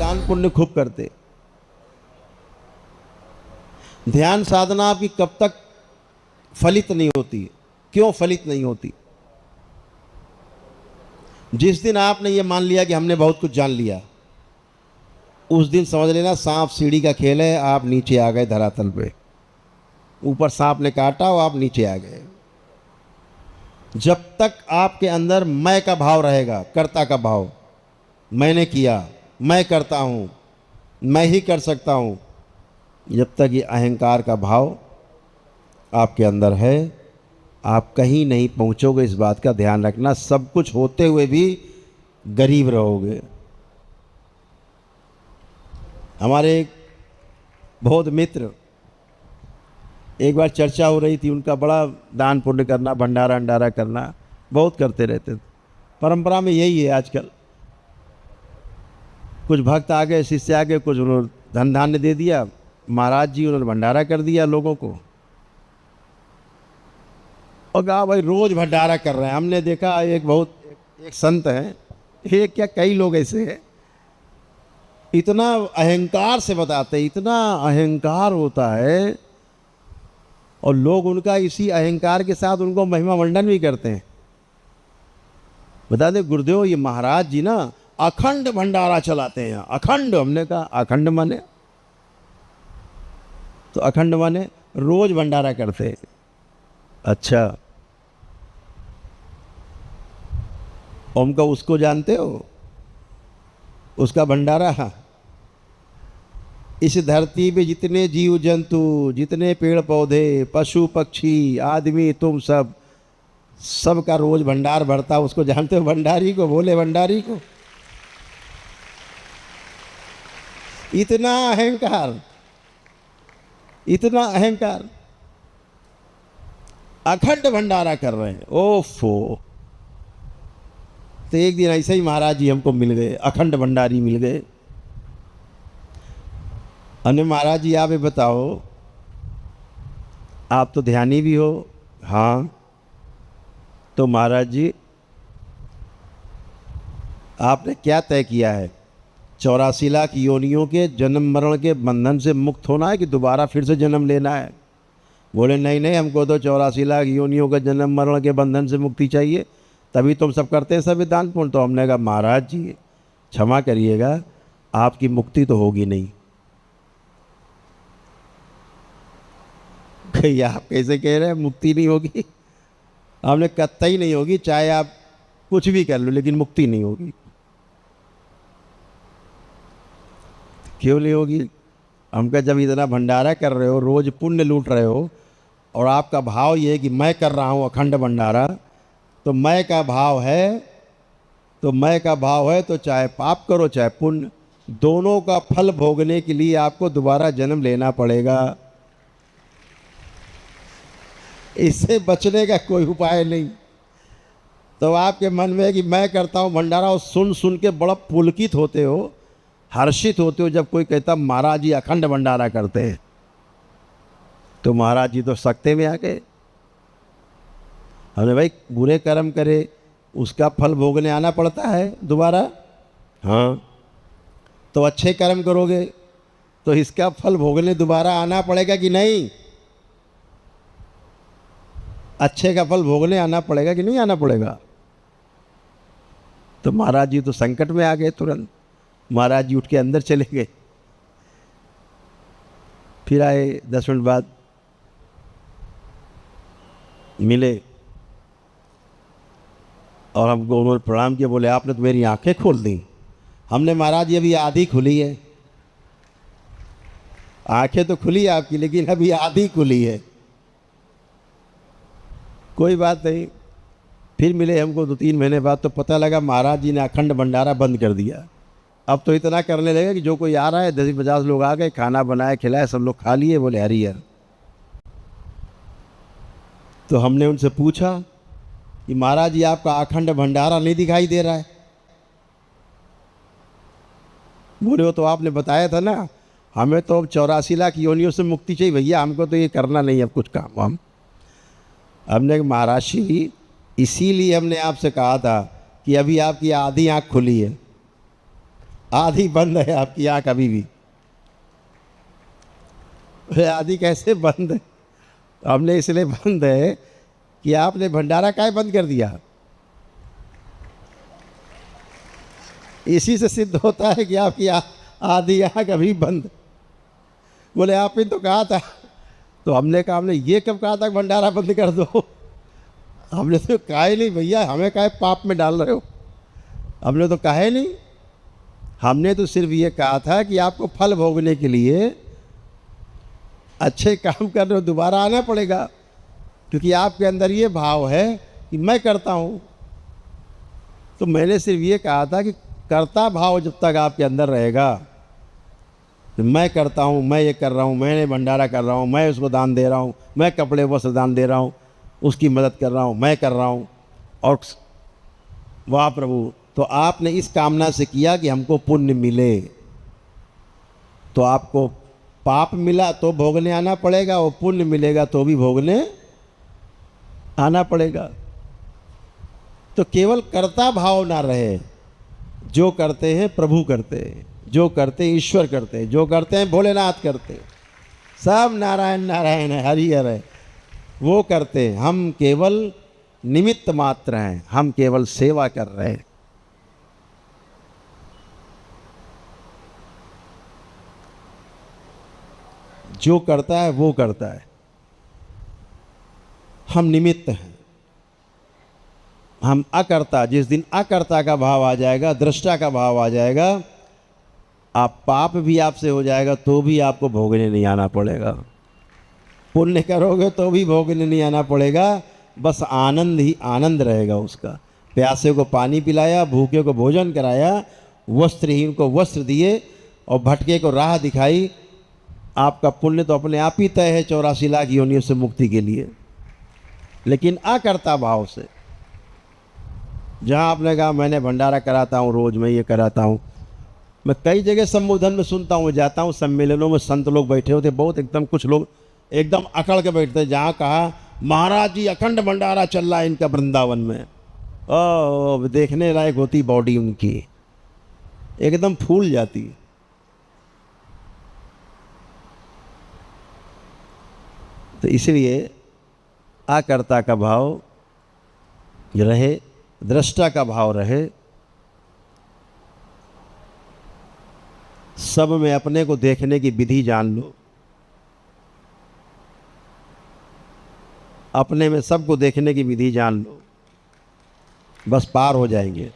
दान पुण्य खूब करते। ध्यान साधना आपकी कब तक फलित नहीं होती? क्यों फलित नहीं होती? जिस दिन आपने ये मान लिया कि हमने बहुत कुछ जान लिया, उस दिन समझ लेना सांप सीढ़ी का खेल है, आप नीचे आ गए धरातल पे। ऊपर सांप ने काटा और आप नीचे आ गए। जब तक आपके अंदर मैं का भाव रहेगा, कर्ता का भाव, मैंने किया, मैं करता हूँ, मैं ही कर सकता हूँ, जब तक ये अहंकार का भाव आपके अंदर है, आप कहीं नहीं पहुँचोगे। इस बात का ध्यान रखना। सब कुछ होते हुए भी गरीब रहोगे। हमारे एक बहुत मित्र, एक बार चर्चा हो रही थी, उनका बड़ा दान पुण्य करना, भंडारा अंडारा करना बहुत करते रहते थे। परंपरा में यही है आजकल। कुछ भक्त आ गए, शिष्य आ गए, कुछ उन्होंने धन धान्य दे दिया, महाराज जी उन्होंने भंडारा कर दिया लोगों को, और कहा भाई रोज भंडारा कर रहे हैं। हमने देखा एक संत हैं, एक क्या कई लोग ऐसे हैं, इतना अहंकार से बताते, इतना अहंकार होता है, और लोग उनका इसी अहंकार के साथ उनको महिमा मंडन भी करते हैं। बता दे गुरुदेव, ये महाराज जी ना अखंड भंडारा चलाते हैं। अखंड, हमने कहा अखंड माने? तो अखंड माने रोज भंडारा करते हैं। अच्छा, उनका उसको जानते हो, उसका भंडारा? इस धरती पे जितने जीव जंतु, जितने पेड़ पौधे, पशु पक्षी, आदमी, तुम सब का रोज भंडार भरता। उसको जानते हो? भंडारी को, भोले भंडारी को। इतना अहंकार, इतना अहंकार, अखंड भंडारा कर रहे हैं। ओफो! तो एक दिन ऐसे ही महाराज जी हमको मिल गए, अखंड भंडारी मिल गए। हमने, महाराज जी आप ये बताओ, आप तो ध्यानी भी हो। हाँ, तो महाराज जी आपने क्या तय किया है? 84 लाख योनियों के जन्म मरण के बंधन से मुक्त होना है कि दोबारा फिर से जन्म लेना है? बोले नहीं नहीं, हमको तो 84 लाख योनियों के जन्म मरण के बंधन से मुक्ति चाहिए, तभी तुम सब करते हैं सब दान पुण्य। तो हमने कहा महाराज जी क्षमा करिएगा, आपकी मुक्ति तो होगी नहीं। आप कैसे कह रहे हैं मुक्ति नहीं होगी? हमने कतई नहीं होगी, चाहे आप कुछ भी कर लो, लेकिन मुक्ति नहीं होगी। क्यों नहीं होगी? हमका जब इतना भंडारा कर रहे हो, रोज पुण्य लूट रहे हो, और आपका भाव ये है कि मैं कर रहा हूँ अखंड भंडारा, तो मैं का भाव है, तो चाहे पाप करो चाहे पुण्य, दोनों का फल भोगने के लिए आपको दोबारा जन्म लेना पड़ेगा। इससे बचने का कोई उपाय नहीं। तो आपके मन में है कि मैं करता हूँ भंडारा, और सुन सुन के बड़ा पुलकित होते हो, हर्षित होते हो जब कोई कहता महाराज जी अखंड भंडारा करते हैं। तो महाराज जी तो सकते में आ गए। हमने, भाई बुरे कर्म करे उसका फल भोगने आना पड़ता है दोबारा। हाँ, तो अच्छे कर्म करोगे तो इसका फल भोगने दोबारा आना पड़ेगा कि नहीं? अच्छे का फल भोगने आना पड़ेगा कि नहीं आना पड़ेगा? तो महाराज जी तो संकट में आ गए तुरंत। महाराज जी उठ के अंदर चले गए, फिर आए 10 मिनट बाद, मिले और हमको उन्होंने प्रणाम किया। बोले आपने तो मेरी आंखें खोल दी। हमने, महाराज ये अभी आधी खुली है। आंखें तो खुली आपकी, लेकिन अभी आधी खुली है। कोई बात नहीं। फिर मिले हमको 2-3 महीने बाद, तो पता लगा महाराज जी ने अखंड भंडारा बंद कर दिया। अब तो इतना करने लगे कि जो कोई आ रहा है, 10-50 लोग आ गए, खाना बनाए खिलाए, सब लोग खा लिए। बोले हरिहर। तो हमने उनसे पूछा कि महाराज जी आपका अखंड भंडारा नहीं दिखाई दे रहा है। बोले वो तो आपने बताया था ना, हमें तो अब 84 लाख योनियों से मुक्ति चाहिए भैया, हमको तो ये करना नहीं अब कुछ काम। हमने, महाराज जी इसीलिए हमने आपसे कहा था कि अभी आपकी आधी आँख खुली है, आधी बंद है आपकी आँख अभी भी। अरे आधी कैसे बंद है? हमने इसलिए बंद है कि आपने भंडारा काहे बंद कर दिया। इसी से सिद्ध होता है कि आपकी आधी आँख अभी बंद। बोले आपने तो कहा था। तो हमने कहा, हमने ये कब कहा था भंडारा बंद कर दो? हमने तो कहा ही नहीं भैया, हमें काहे पाप में डाल रहे हो। हमने तो कहा ही नहीं। हमने तो सिर्फ ये कहा था कि आपको फल भोगने के लिए अच्छे काम कर रहे हो, दोबारा आना पड़ेगा, क्योंकि आपके अंदर ये भाव है कि मैं करता हूँ। तो मैंने सिर्फ ये कहा था कि कर्ता भाव जब तक आपके अंदर रहेगा, तो मैं करता हूँ, मैं ये कर रहा हूँ, मैंने भंडारा कर रहा हूँ, मैं उसको दान दे रहा हूँ, मैं कपड़े वस्त्र दान दे रहा हूँ, उसकी मदद कर रहा हूँ, मैं कर रहा हूँ। और वाह प्रभु, तो आपने इस कामना से किया कि हमको पुण्य मिले, तो आपको पाप मिला तो भोगने आना पड़ेगा, और पुण्य मिलेगा तो भी भोगने आना पड़ेगा। तो केवल कर्ता भाव ना रहे। जो करते हैं प्रभु करते हैं, जो करते हैं ईश्वर करते हैं, जो करते हैं भोलेनाथ करते हैं, सब नारायण नारायण है, हरि हर है, वो करते हैं। हम केवल निमित्त मात्र हैं, हम केवल सेवा कर रहे हैं। जो करता है वो करता है, हम निमित्त हैं, हम अकर्ता। जिस दिन अकर्ता का भाव आ जाएगा, दृष्टा का भाव आ जाएगा, आप पाप भी आपसे हो जाएगा तो भी आपको भोगने नहीं आना पड़ेगा, पुण्य करोगे तो भी भोगने नहीं आना पड़ेगा। बस आनंद ही आनंद रहेगा उसका। प्यासे को पानी पिलाया, भूखे को भोजन कराया, वस्त्रहीन को वस्त्र दिए और भटके को राह दिखाई। आपका पुण्य तो अपने आप ही तय है 84 लाख योनियों से मुक्ति के लिए। लेकिन अकर्ता भाव से, जहाँ आपने कहा मैंने भंडारा कराता हूँ, रोज़ मैं ये कराता हूँ, मैं कई जगह संबोधन में सुनता हूँ, जाता हूँ सम्मेलनों में, संत लोग बैठे होते बहुत, एकदम कुछ लोग एकदम अकड़ के बैठते। जहाँ कहा महाराज जी अखंड भंडारा चल रहा है इनका वृंदावन में, ओ देखने लायक होती बॉडी उनकी, एकदम फूल जाती। तो इसलिए अकर्ता का भाव रहे, दृष्टा का भाव रहे, सब में अपने को देखने की विधि जान लो, अपने में सबको देखने की विधि जान लो, बस पार हो जाएंगे।